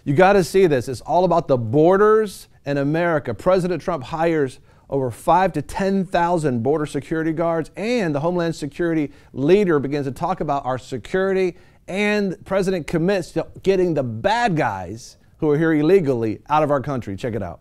You got to see this. It's all about the borders in America. President Trump hires over 5,000 to 10,000 border security guards, and the Homeland Security leader begins to talk about our security, and the president commits to getting the bad guys who are here illegally out of our country. Check it out.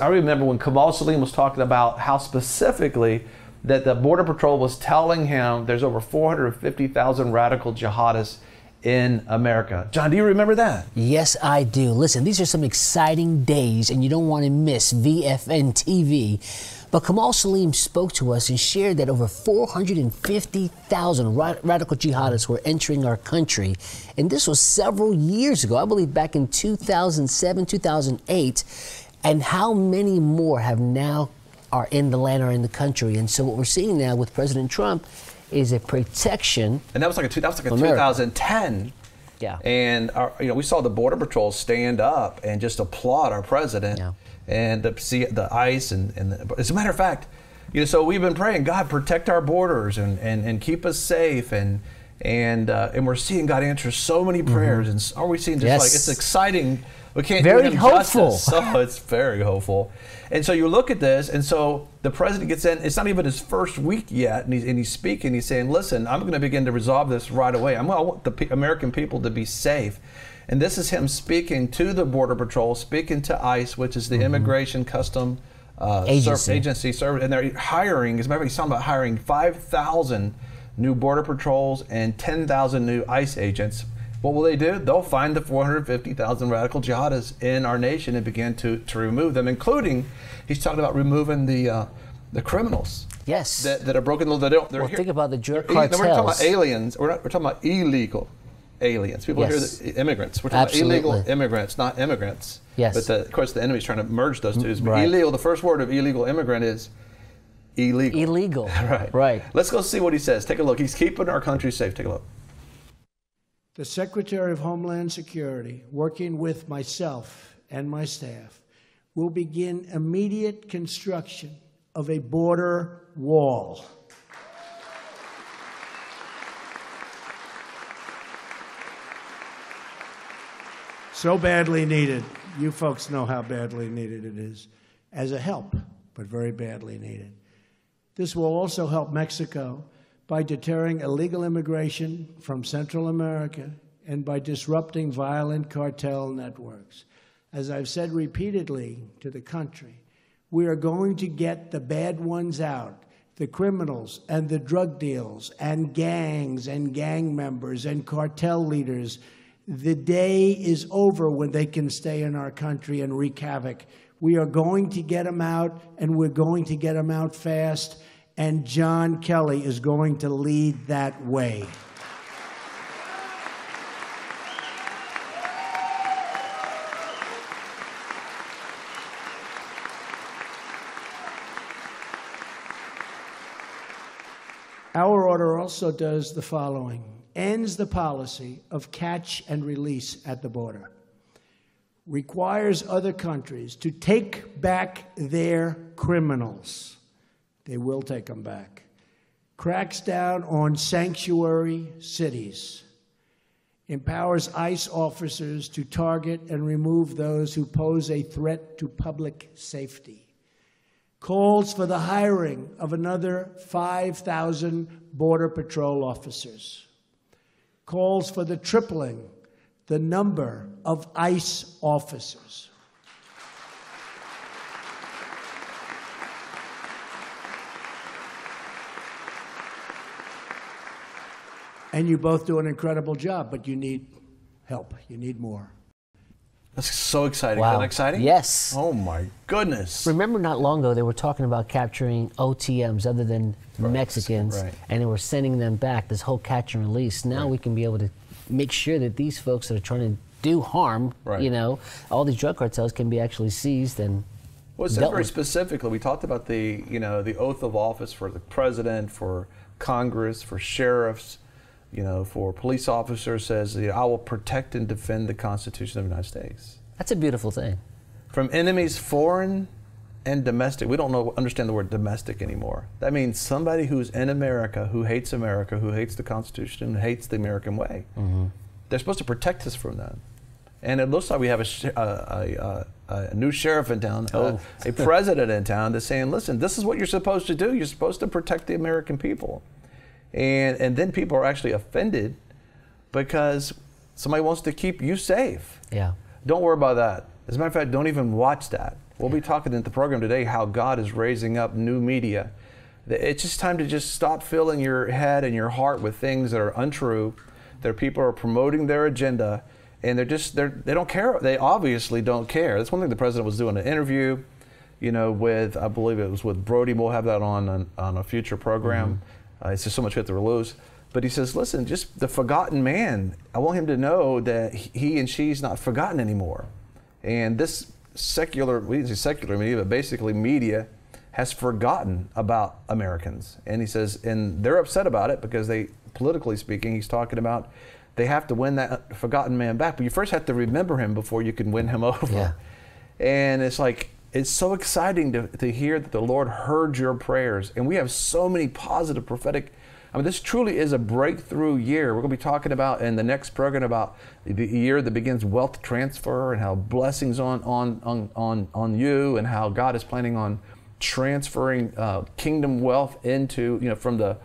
I remember when Kamal Salim was talking about how specifically that the Border Patrol was telling him there's over 450,000 radical jihadists in America. John, do you remember that? Yes, I do. Listen, these are some exciting days, and you don't want to miss VFNtv. But Kamal Salim spoke to us and shared that over 450,000 radical jihadists were entering our country. And this was several years ago, I believe back in 2007, 2008. And how many more have now are in the land or in the country? And so what we're seeing now with President Trump is a protection. And that was like a 2010. Yeah. And we saw the Border Patrol stand up and just applaud our president. Yeah. And to see the ICE as a matter of fact, so we've been praying, God, protect our borders and keep us safe, and we're seeing God answer so many prayers. And are we seeing just like it's exciting? We can't do him justice. So it's very hopeful. And so you look at this, and so the president gets in. It's not even his first week yet, and he's speaking. He's saying, "Listen, I'm going to begin to resolve this right away. I want the American people to be safe." And this is him speaking to the Border Patrol, speaking to ICE, which is the Immigration Custom Agency service, and they're hiring. As a matter of fact, he's talking about hiring 5,000 new Border Patrols and 10,000 new ICE agents. What will they do? They'll find the 450,000 radical jihadists in our nation and begin to remove them, including, he's talking about removing the criminals. Yes. That are broken the law. Well, think about the drug cartels. We're talking about aliens. We're talking about illegal aliens. People hear the immigrants. We're talking about illegal immigrants, not immigrants. Yes. But of course, the enemy's trying to merge those two. But illegal, the first word of illegal immigrant is illegal. Illegal. Right. Let's go see what he says. Take a look. He's keeping our country safe. Take a look. The Secretary of Homeland Security, working with myself and my staff, will begin immediate construction of a border wall. So badly needed. You folks know how badly needed it is. As a help, but very badly needed. This will also help Mexico by deterring illegal immigration from Central America and by disrupting violent cartel networks. As I've said repeatedly to the country, we are going to get the bad ones out, the criminals and the drug deals and gangs and gang members and cartel leaders. The day is over when they can stay in our country and wreak havoc. We are going to get them out, and we're going to get them out fast. And John Kelly is going to lead that way. Our order also does the following: ends the policy of catch and release at the border, requires other countries to take back their criminals. They will take them back. Cracks down on sanctuary cities. Empowers ICE officers to target and remove those who pose a threat to public safety. Calls for the hiring of another 5,000 Border Patrol officers. Calls for the tripling the number of ICE officers. And you both do an incredible job, but you need help. You need more. That's so exciting. Wow. Isn't that exciting? Yes. Oh, my goodness. Remember not long ago, they were talking about capturing OTMs other than Mexicans, and they were sending them back, this whole catch and release. Now we can be able to make sure that these folks that are trying to do harm, all these drug cartels can be actually seized and well, it's very specifically, we talked about the, the oath of office for the president, for Congress, for sheriffs, for police officers, says, I will protect and defend the Constitution of the United States. That's a beautiful thing. From enemies foreign and domestic. We don't understand the word domestic anymore. That means somebody who's in America, who hates the Constitution, who hates the American way. Mm-hmm. They're supposed to protect us from that. And it looks like we have a new sheriff in town, a president in town that's saying, listen, this is what you're supposed to do. You're supposed to protect the American people. And then people are actually offended because somebody wants to keep you safe. Yeah. Don't worry about that. As a matter of fact, don't even watch that. We'll be talking in the program today how God is raising up new media. It's just time to just stop filling your head and your heart with things that are untrue, that people are promoting their agenda, and they don't care. They obviously don't care. That's one thing the president was doing an interview, with, I believe it was with Brody. We'll have that on a future program. Mm-hmm. It's just so much hit the loose. But he says, listen, just the forgotten man, I want him to know that he and she's not forgotten anymore. And this secular, we didn't say secular media, but basically media has forgotten about Americans. And he says, and they're upset about it because they, politically speaking, he's talking about they have to win that forgotten man back. But you first have to remember him before you can win him over. Yeah. And it's like, it's so exciting to hear that the Lord heard your prayers. And we have so many positive prophetic. I mean, this truly is a breakthrough year. We're going to be talking about in the next program about the year that begins wealth transfer and how blessings on you, and how God is planning on transferring kingdom wealth into, from the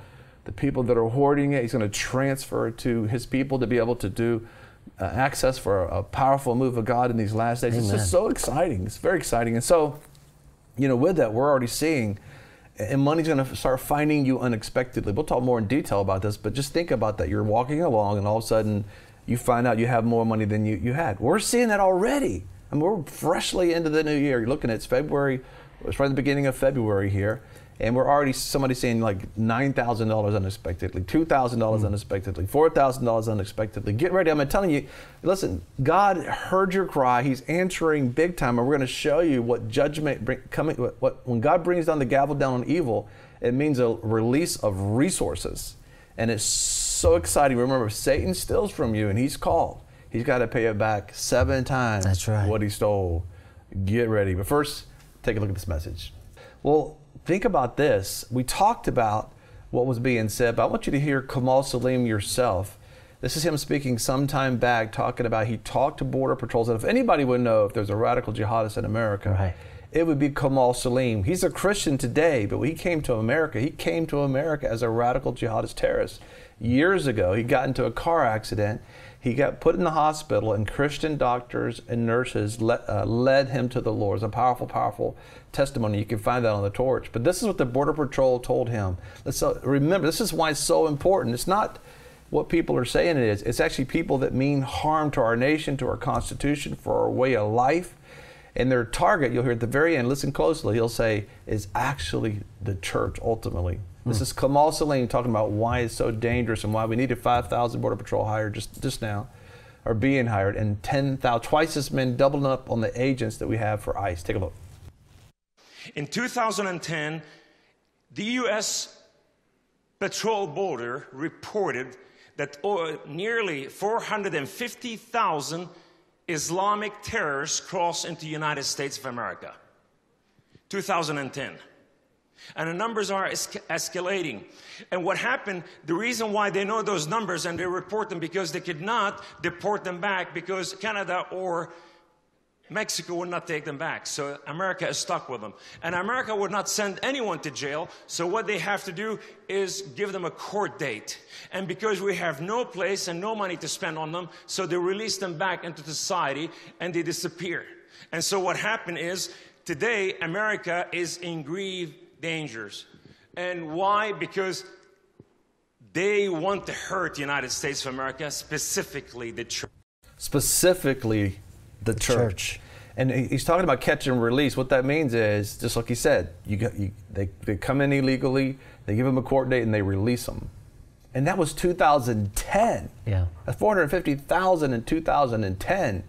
people that are hoarding it. He's going to transfer it to his people to be able to do access for a powerful move of God in these last days. Amen. It's just so exciting. It's very exciting. And so, with that, we're already seeing, and money's going to start finding you unexpectedly. We'll talk more in detail about this, but just think about that. You're walking along and all of a sudden you find out you have more money than you had. We're seeing that already. I mean, we're freshly into the new year. You're looking at February. It's right at the beginning of February here. And we're already, somebody saying like $9,000 unexpectedly, $2,000 unexpectedly, $4,000 unexpectedly. Get ready. I'm telling you, listen, God heard your cry. He's answering big time. And we're going to show you what judgment when God brings down the gavel down on evil, it means a release of resources. And it's so exciting. Remember, Satan steals from you and he's called. He's got to pay it back 7 times. That's right. What he stole. Get ready. But first, take a look at this message. Well, think about this. We talked about what was being said, but I want you to hear Kamal Salim yourself. This is him speaking some time back, talking about he talked to Border Patrols. And if anybody would know if there's a radical jihadist in America, right, it would be Kamal Salim. He's a Christian today, but when he came to America, as a radical jihadist terrorist. Years ago, he got into a car accident. He got put in the hospital, and Christian doctors and nurses led him to the Lord. It's a powerful, powerful testimony. You can find that on the torch. But this is what the Border Patrol told him. Remember, this is why it's so important. It's not what people are saying it is. It's actually people that mean harm to our nation, to our Constitution, for our way of life. And their target, you'll hear at the very end, listen closely, he'll say, is actually the church ultimately. This is Kamal Salim talking about why it's so dangerous and why we needed 5,000 Border Patrol hired just now, or being hired, and 10,000, twice as many, doubling up on the agents that we have for ICE. Take a look. In 2010, the U.S. Patrol Border reported that nearly 450,000 Islamic terrorists crossed into the United States of America. 2010. And the numbers are escalating. And what happened, the reason why they know those numbers and they report them, because they could not deport them back because Canada or Mexico would not take them back. So America is stuck with them. And America would not send anyone to jail. So what they have to do is give them a court date. And because we have no place and no money to spend on them, so they release them back into society and they disappear. And so what happened is, today America is in grave dangers. And why? Because they want to hurt the United States of America, specifically the church. Specifically the church. And he's talking about catch and release. What that means is, just like he said, they come in illegally, they give them a court date, and they release them. And that was 2010. Yeah. That's 450,000 in 2010.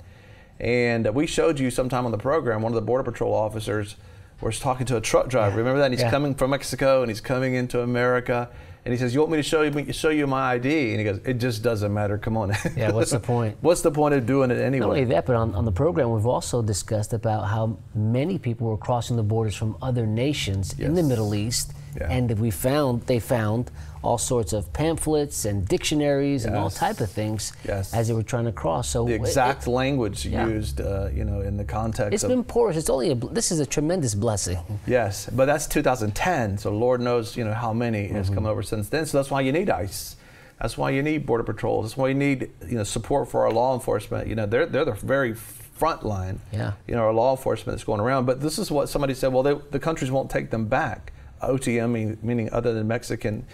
And we showed you sometime on the program, one of the Border Patrol officers was talking to a truck driver. Remember that? And he's coming from Mexico and he's coming into America. And he says, "You want me to show you my ID?" And he goes, "It just doesn't matter. Come on." Yeah, what's the point? What's the point of doing it anyway? Not only that, but on the program, we've also discussed about how many people were crossing the borders from other nations in the Middle East. Yeah. And they found all sorts of pamphlets and dictionaries and all type of things as they were trying to cross. So the exact language used, you know, in the context. It's been porous. It's only this is a tremendous blessing. Yes, but that's 2010. So Lord knows, you know, how many has come over since then. So that's why you need ICE. That's why you need Border Patrol. That's why you need, you know, support for our law enforcement. You know, they're the very front line. Yeah. You know, our law enforcement that's going around. But this is what somebody said. Well, the countries won't take them back. OTM, meaning other than Mexican.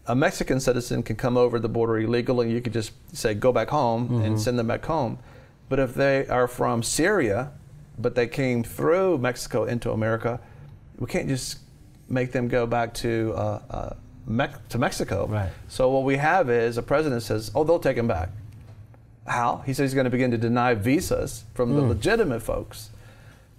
A Mexican citizen can come over the border illegally, and you could just say, go back home and send them back home. But if they are from Syria, but they came through Mexico into America, we can't just make them go back to Mexico. Right. So what we have is a president says, oh, they'll take them back. How? He says he's going to begin to deny visas from the legitimate folks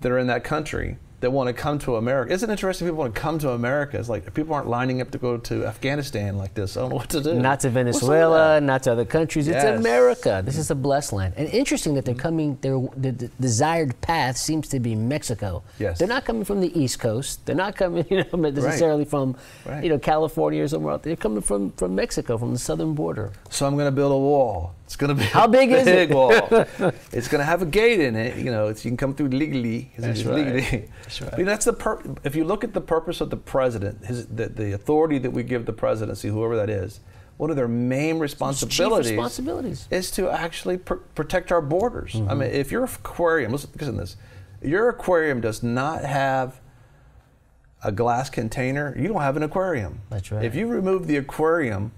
that are in that country that want to come to America. Isn't it interesting people want to come to America? It's like people aren't lining up to go to Afghanistan like this. I don't know what to do. Not to Venezuela, not to other countries. It's America. This is a blessed land. And interesting that they're coming, the desired path seems to be Mexico. Yes. They're not coming from the East Coast. They're not coming, you know, necessarily from, you know, California or somewhere else. They're coming from Mexico, from the southern border. So I'm going to build a wall. It's going to be how big is it? Wall. It's going to have a gate in it. You know, you can come through legally. That's right. Legally. That's right. I mean, that's if you look at the purpose of the president, the authority that we give the presidency, whoever that is, one of their main responsibilities is to actually protect our borders. I mean, if your aquarium, listen to this, your aquarium does not have a glass container, you don't have an aquarium. That's right. If you remove the aquarium,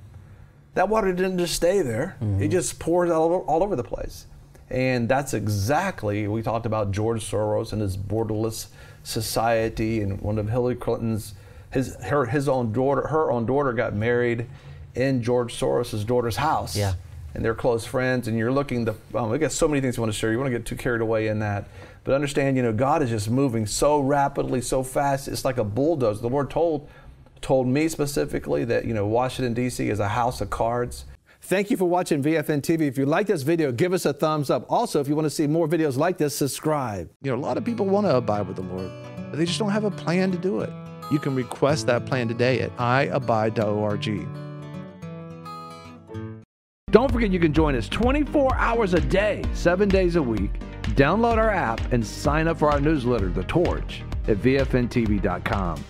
that water didn't just stay there. It just pours all over the place. And that's exactly, we talked about George Soros and his borderless society, and one of Hillary Clinton's, her own daughter got married in George Soros's daughter's house. Yeah. And they're close friends, and you're looking, we got so many things we want to share. You want to get too carried away in that. But understand, you know, God is just moving so rapidly, so fast. It's like a bulldozer. The Lord told me specifically that, you know, Washington, D.C. is a house of cards. Thank you for watching VFNtv. If you like this video, give us a thumbs up. Also, if you want to see more videos like this, subscribe. You know, a lot of people want to abide with the Lord, but they just don't have a plan to do it. You can request that plan today at iabide.org. Don't forget you can join us 24 hours a day, 7 days a week. Download our app and sign up for our newsletter, The Torch, at VFNtv.com.